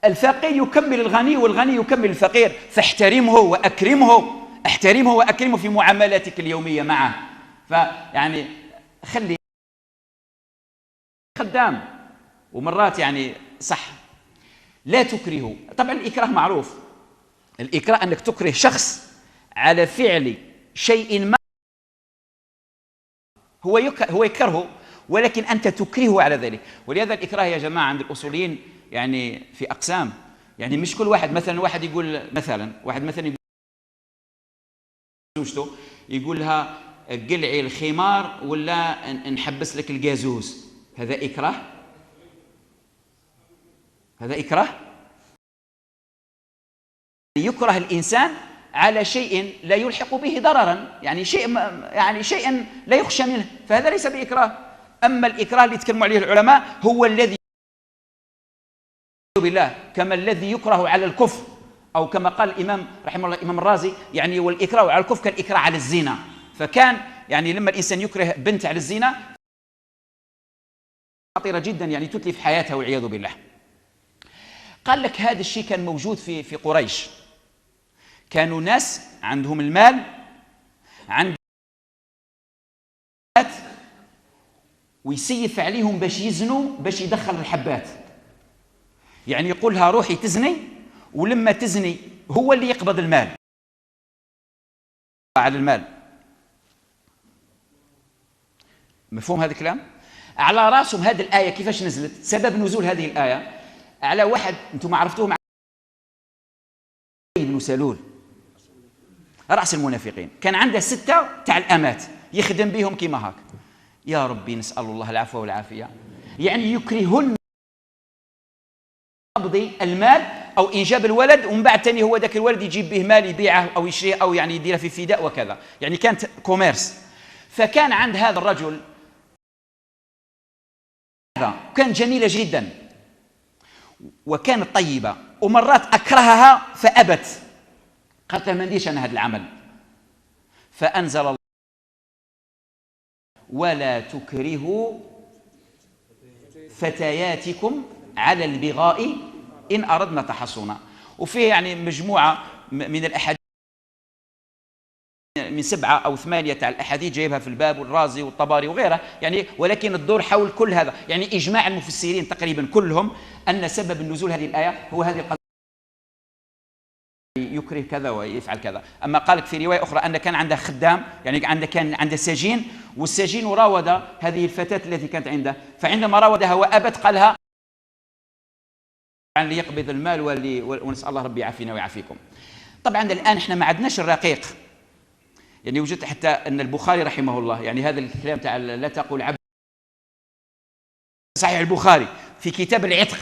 الفقير يكمل الغني والغني يكمل الفقير، فاحترمه وأكرمه، احترمه وأكرمه في معاملاتك اليومية معه. فيعني خلي خدام. ومرات يعني صح لا تكرهوا. طبعا الإكراه معروف، الإكراه أنك تكره شخص على فعل شيء ما هو يكرهه، ولكن أنت تكرهه على ذلك. ولهذا الإكراه يا جماعة عند الأصوليين يعني في أقسام. يعني مش كل واحد مثلا واحد مثلا زوجته يقول لها قلعي الخمار ولا نحبس لك الجازوز، هذا إكراه؟ هذا إكراه؟ يكره الإنسان على شيء لا يلحق به ضررا، يعني شيء لا يخشى منه، فهذا ليس بإكراه. أما الإكراه اللي يتكلموا عليه العلماء هو الذي بالله، كما الذي يكره على الكفر، أو كما قال الإمام رحمه الله الإمام الرازي، يعني والإكراه على الكفر كالإكراه على الزنا. فكان يعني لما الإنسان يكره بنت على الزنا خطيرة جدا، يعني تتلف حياتها والعياذ بالله. قال لك هذا الشيء كان موجود في قريش، كانوا ناس عندهم المال، عند ويسيف عليهم باش يزنوا، باش يدخل الحبات. يعني يقول لها روحي تزني، ولما تزني هو اللي يقبض المال على المال. مفهوم هذا الكلام؟ على راسهم هذه الآية كيفاش نزلت؟ سبب نزول هذه الآية على واحد انتم عرفتوه مع ابن سلول، رأس المنافقين، كان عنده 6 تاع الأمات يخدم بهم كيما هاك. يا ربي نسأل الله العفو والعافية. يعني يكرهن قبض المال أو إنجاب الولد، ومن بعد ثاني هو ذاك الولد يجيب به مال يبيعه أو يشريه أو يعني يديره في فداء وكذا، يعني كانت كوميرس. فكان عند هذا الرجل كان جميلة جدا وكانت طيبة، ومرات أكرهها فأبت، قالت ما نديرش أنا هذا العمل. فأنزل الله ولا تكرهوا فتياتكم على البغاء إن أردنا تحصنا. وفيه يعني مجموعة من الأحاديث، من 7 أو 8 تاع الأحاديث جايبها في الباب والرازي والطبري وغيره، يعني ولكن الدور حول كل هذا. يعني إجماع المفسرين تقريبا كلهم أن سبب النزول هذه الآية هو هذه القضية. يكره كذا ويفعل كذا. أما قالك في رواية أخرى أن كان عنده خدام، يعني كان عنده سجين، والسجين راود هذه الفتاة التي كانت عنده، فعندما راودها وأبت قالها ليقبض المال ونسأل الله ربي يعافينا ويعافيكم. طبعا الآن احنا ما عندناش الرقيق، يعني وجدت حتى أن البخاري رحمه الله، يعني هذا الكلام تاع لا تقول عبد، صحيح البخاري في كتاب العتق.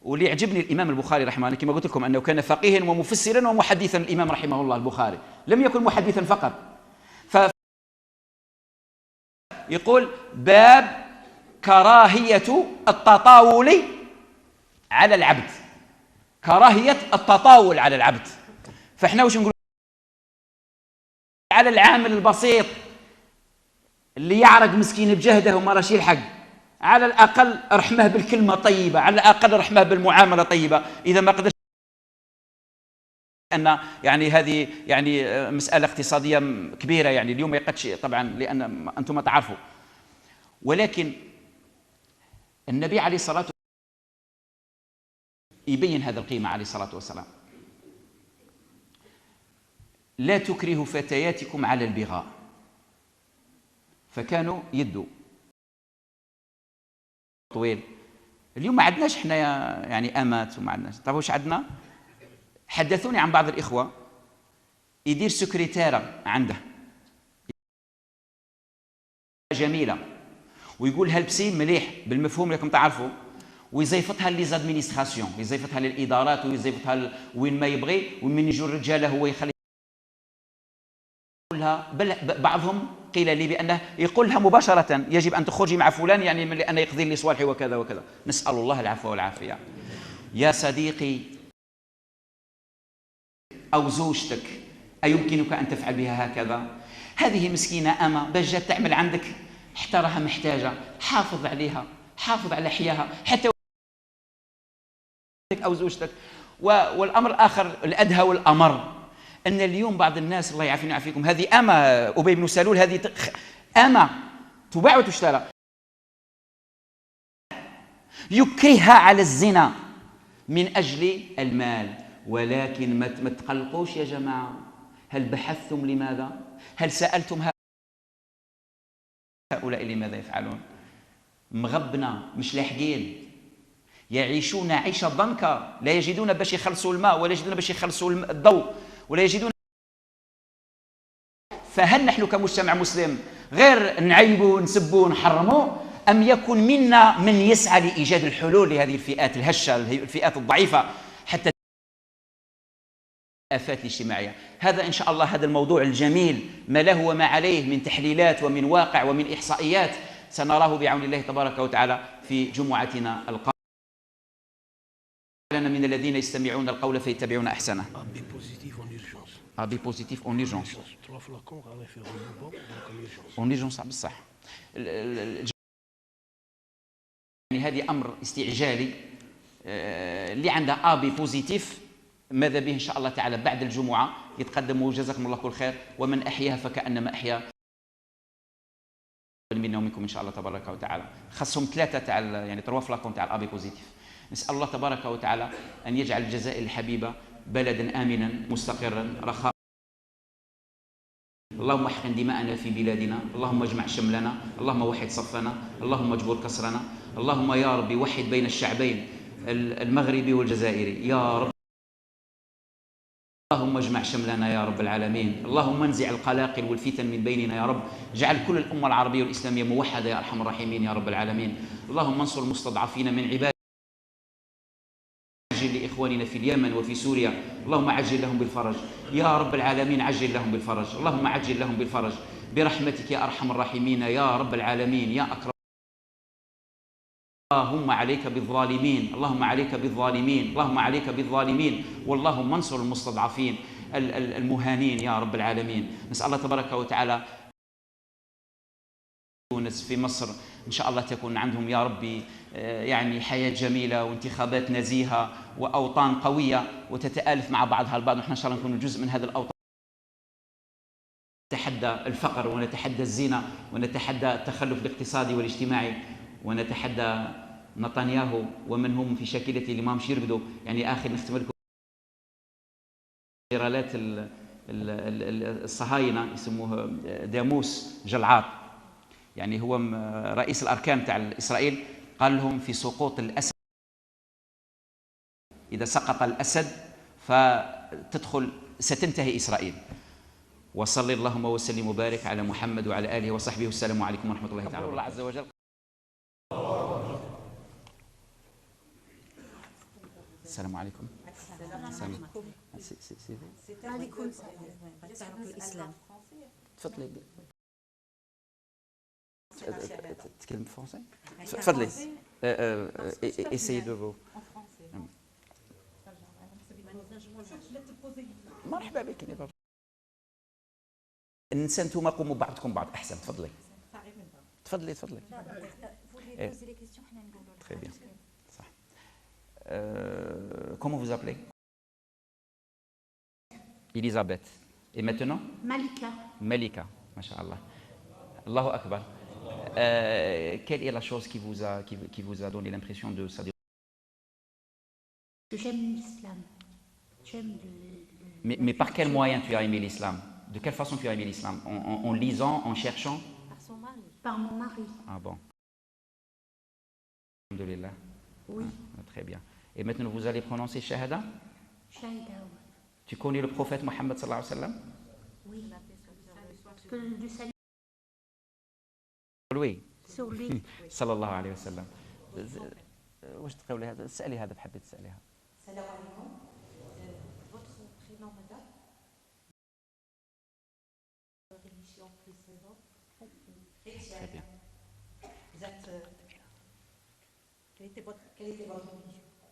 واللي يعجبني الإمام البخاري رحمه الله كما قلت لكم أنه كان فقيها ومفسرا ومحدثا. الإمام رحمه الله البخاري لم يكن محدثا فقط، يقول باب كراهية التطاول على العبد، كراهية التطاول على العبد. فإحنا وش نقول على العامل البسيط اللي يعرق مسكين بجهده وما راش يلحق؟ على الأقل رحمه بالكلمة طيبة، على الأقل رحمه بالمعاملة طيبة. إذا ما قدرش أن يعني هذه يعني مسألة اقتصادية كبيرة، يعني اليوم ما يقدش طبعا لأن أنتم تعرفوا، ولكن النبي عليه الصلاة والسلام يبين هذا القيمة عليه الصلاة والسلام. لا تكرهوا فتياتكم على البغاء، فكانوا يدوا طويل. اليوم ما عندناش احنا يعني امات وما عندناش. طيب واش عندنا؟ حدثوني عن بعض الاخوه يدير سكرتيره عنده جميله ويقول هالبسي مليح بالمفهوم لكم تعرفوا، ويزيفتها ليزادمينستراسيون، يزيفتها للادارات ويزيفتها وين ما يبغي، ومن يجوا الرجاله هو يخلي لها. بل بعضهم قيل لي بأنه يقول لها مباشرة يجب أن تخرجي مع فلان، يعني من لأنه يقضي لي صالحي وكذا وكذا. نسأل الله العفو والعافية. يا صديقي أو زوجتك أيمكنك أن تفعل بها هكذا؟ هذه مسكينة أما باش جات تعمل عندك حتى راها محتاجة، حافظ عليها، حافظ على حياها حتى أو زوجتك. والأمر الآخر الأدهى والأمر أن اليوم بعض الناس الله يعافينا ويعافيكم، هذه أما أبي بن سلول، هذه أما تباع وتشترى، يكرهها على الزنا من أجل المال. ولكن ما تقلقوش يا جماعة، هل بحثتم لماذا؟ هل سألتم هؤلاء لماذا يفعلون؟ مغبنة مش لاحقين، يعيشون عيش الضنكة، لا يجدون باش يخلصوا الماء ولا يجدون باش يخلصوا الضوء ولا يجدون. فهل نحن كمجتمع مسلم غير نعيبوا ونسبوا ونحرموا، أم يكون منا من يسعى لإيجاد الحلول لهذه الفئات الهشة، الفئات الضعيفة، حتى الآفات الاجتماعية؟ هذا إن شاء الله هذا الموضوع الجميل ما له وما عليه من تحليلات ومن واقع ومن إحصائيات سنراه بعون الله تبارك وتعالى في جمعتنا القادمة. لنا من الذين يستمعون القول فيتبعون أحسنه. AB positif en urgence. 3 flacons à référence en urgence بصح. يعني هذه أمر استعجالي اللي عنده AB بوزيتيف ماذا به إن شاء الله تعالى بعد الجمعة يتقدم، وجزاكم الله كل خير. ومن أحياها فكأنما أحيا منا ومنكم إن شاء الله تبارك وتعالى. خصهم 3 تاع يعني 3 فلاكون تاع AB بوزيتيف. نسأل الله تبارك وتعالى أن يجعل الجزائر الحبيبة بلدا آمنا مستقرا رخاء. اللهم احقن دماءنا في بلادنا، اللهم اجمع شملنا، اللهم وحد صفنا، اللهم اجبر كسرنا، اللهم يا رب وحد بين الشعبين المغربي والجزائري يا رب. اللهم اجمع شملنا يا رب العالمين، اللهم انزع القلاقل والفتن من بيننا يا رب، اجعل كل الأمة العربية والإسلامية موحدة يا أرحم الراحمين يا رب العالمين. اللهم انصر المستضعفين من عبادك لإخواننا في اليمن وفي سوريا، اللهم عجل لهم بالفرج يا رب العالمين، عجل لهم بالفرج، اللهم عجل لهم بالفرج برحمتك يا أرحم الراحمين يا رب العالمين يا أكرم. اللهم عليك بالظالمين، اللهم عليك بالظالمين، اللهم عليك بالظالمين، واللهم انصر المستضعفين المهانين يا رب العالمين. نسأل الله تبارك وتعالى تونس في مصر إن شاء الله تكون عندهم يا ربي يعني حياة جميلة وانتخابات نزيهة وأوطان قوية وتتآلف مع بعضها البعض، ونحن إن شاء الله نكون جزء من هذا الأوطان. نتحدى الفقر ونتحدى الزنا ونتحدى التخلف الاقتصادي والاجتماعي ونتحدى نتنياهو ومن هم في شاكلة اللي ما مش يرقدوا. يعني آخر نختم لكم جنرالات الصهاينة يسموه داموس جلعاط، يعني هو رئيس الأركان تاع إسرائيل، قال لهم في سقوط الأسد، إذا سقط الأسد ستنتهي إسرائيل. وصلي اللهم وسلم وبارك على محمد وعلى آله وصحبه، والسلام عليكم ورحمة الله تعالى وبركاته. الله عز وجل. السلام عليكم. عليكم السلام. تفضلي. تتكلم فرنسي؟ تفضلي. essayez de vous. مرحبا بك. النساء انتم قوموا بعضكم بعض احسن. تفضلي تفضلي تفضلي. Très bien. صح. Comment vous appelez? Elisabeth. Et maintenant? Malika. Malika. Masha'Allah. Allahu Akbar. Quelle est la chose qui vous a donné l'impression de ça? J'aime l'islam. J'aime Mais par quel moyen tu as aimé l'islam? De quelle façon tu as aimé l'islam? En lisant, en cherchant? Par son mari. Par mon mari. Ah bon. Alhamdulillah. Oui. Ah, très bien. Et maintenant vous allez prononcer Shahada? Shahida, oui. Tu connais le prophète Mohammed sallallahu alayhi wa sallam? Oui. Que le salut Oui. sur lui. sallallahu alayhi wa sallam. واش تقولي هذا؟ اسالي هذا بحبي تساليها. السلام عليكم. Votre prénom, madame? Religion précédente? Très bien. Vous êtes. Quelle était votre religion?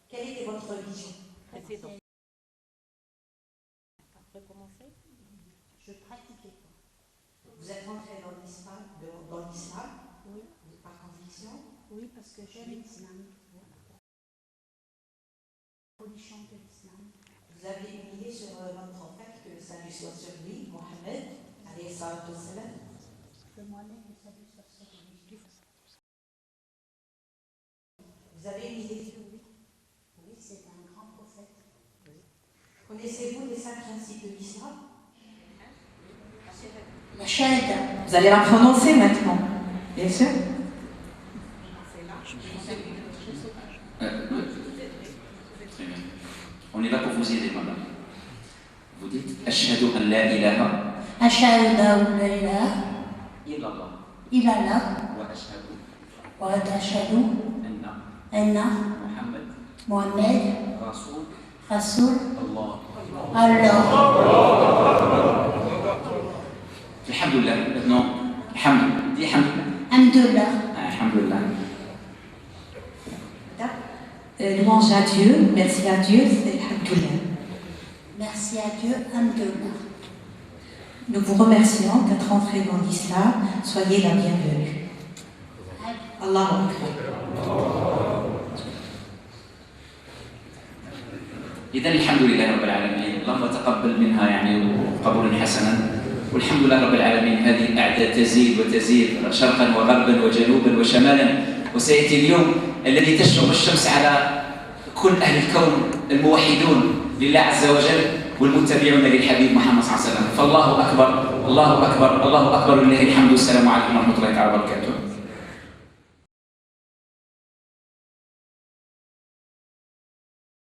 Quelle était votre religion précédente? Recommencer? Je pratiquais pas. Vous êtes entré dans l'islam? Oui. Par conviction? Oui, parce que j'aime l'islam. Religion de l'islam. Vous avez une idée sur notre prophète, que le salut soit sur lui, Mohammed, alayhi salatu wassalam? Que moi-même, le salut soit sur lui. Vous avez une idée sur lui? Oui, c'est un grand prophète. Connaissez-vous les 5 principes de l'islam? La Shahada. Vous allez la prononcer maintenant, bien sûr. On est là pour vous aider, madame. Vous dites Ashhadu an la ilaha Ashhadu an la ilaha illallah illallah wa ashhadu wa ashhadu anna anna Muhammad Mohammed Rasul Rasul Allah. Allah. Alhamdulillah. Maintenant, hamd. Dis hamd. Alhamdulillah. Alhamdulillah. Louange à Dieu, merci à Dieu, c'est Alhamdulillah. Merci à Dieu, Alhamdulillah. Nous vous remercions d'être entrés dans l'islam. Soyez la bienvenue. Allahu Akbar. إذا الحمد لله رب العالمين، اللهم تقبل منها يعني قبولا حسنا، والحمد لله رب العالمين. هذه الأعداد تزيد وتزيد شرقا وغربا وجنوبا وشمالا، وسيأتي اليوم الذي تشرق الشمس على كل أهل الكون الموحدون لله عز وجل والمتبعون للحبيب محمد صلى الله عليه وسلم. فالله أكبر الله أكبر الله أكبر، لله الحمد. والسلام عليكم ورحمة الله تعالى وبركاته.